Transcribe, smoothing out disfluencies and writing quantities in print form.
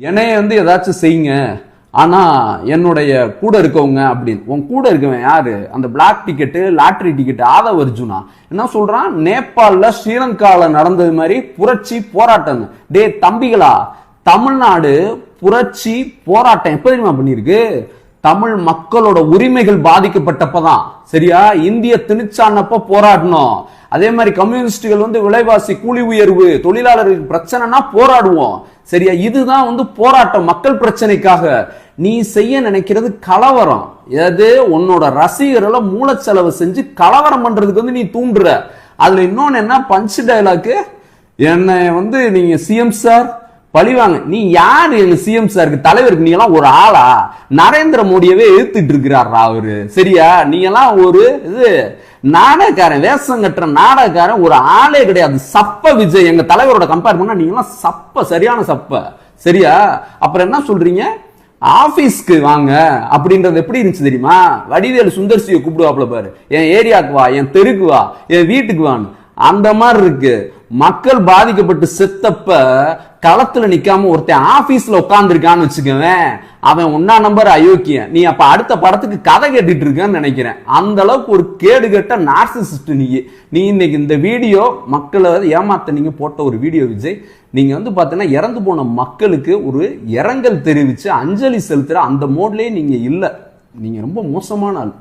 என்னைய ஏதாச்சும் செய்யுங்க, ஆனா என்னுடைய கூட இருக்கவங்க அப்படின்னு. உன் கூட இருக்கவன் யாரு? அந்த black ticket lottery ticket Aadhav Arjuna என்ன சொல்றான்? நேபாள்ல ஸ்ரீலங்கால நடந்தது மாதிரி புரட்சி போராட்டம். டே தம்பிகளா, தமிழ்நாடு புரட்சி போராட்டம் எப்ப தெரியுமா பண்ணிருக்கு? தமிழ் மக்களோட உரிமைகள் பாதிக்கப்பட்டப்பதான். சரியா? இந்திய திணிச்சானப்ப போராடணும். அதே மாதிரி கம்யூனிஸ்டுகள் விலைவாசி கூலி உயர்வு தொழிலாளர்களுக்கு பிரச்சனைனா போராடுவோம். சரியா? இதுதான் போராட்டம் மக்கள் பிரச்சனைக்காக. நீ செய்ய நினைக்கிறது கலவரம். எது? உன்னோட ரசிகர்களை மூலச்செலவு செஞ்சு கலவரம் பண்றதுக்கு நீ தூண்டுற. அதுல இன்னொன்னு என்ன பஞ்ச் டயலாக்கு, என்ன நீங்க சிஎம் சார் பழிவாங்க. நீ யாரு எங்க சிஎம் சாருக்கு தலைவருக்கு? நீங்க எல்லாம் ஒரு ஆளா? நரேந்திர மோடியவே எதிர்த்துட்டு இருக்கிறாரா அவரு? சரியா? நீங்க எல்லாம் ஒரு இது நாடகக்காரன், வேஷம் கட்டுற நாடகக்காரன், ஒரு ஆளே கிடையாது. சப்ப விஜய் எங்க தலைவரோட கம்பேர் பண்ணா நீங்க எல்லாம் சப்ப, சரியான சப்ப. சரியா? அப்புறம் என்ன சொல்றீங்க? ஆபீஸ்க்கு வாங்க அப்படின்றது எப்படி இருந்துச்சு தெரியுமா? வடிவேலு சுந்தர்சியை கூப்பிடுவாப்ல பாரு, என் ஏரியாவுக்கு வா, என் தெருக்கு வா, என் வீட்டுக்கு வான்னு. அந்த மாதிரி இருக்கு. மக்கள் பாதிக்கப்பட்டு செத்தப்ப களத்துல நிக்காம ஒருத்தன் ஆபீஸ்ல உட்கார்ந்து இருக்கான்னு வச்சுக்கவேன், அவன் ஒன்னா நம்பர் அயோக்கியன். நீ அப்ப அடுத்த படத்துக்கு கதை கேட்டுட்டு இருக்கன்னு நினைக்கிறேன். அந்த அளவுக்கு ஒரு கேடு கட்ட நார்சிசிஸ்ட் நீ இன்னைக்கு இந்த வீடியோ மக்களை ஏமாத்த நீங்க போட்ட ஒரு வீடியோ விஜய். நீங்க பாத்தீங்கன்னா இறந்து போன மக்களுக்கு ஒரு இரங்கல் தெரிவிச்சு அஞ்சலி செலுத்துற அந்த மோட்லயே நீங்க இல்ல. நீங்க ரொம்ப மோசமான ஆள்.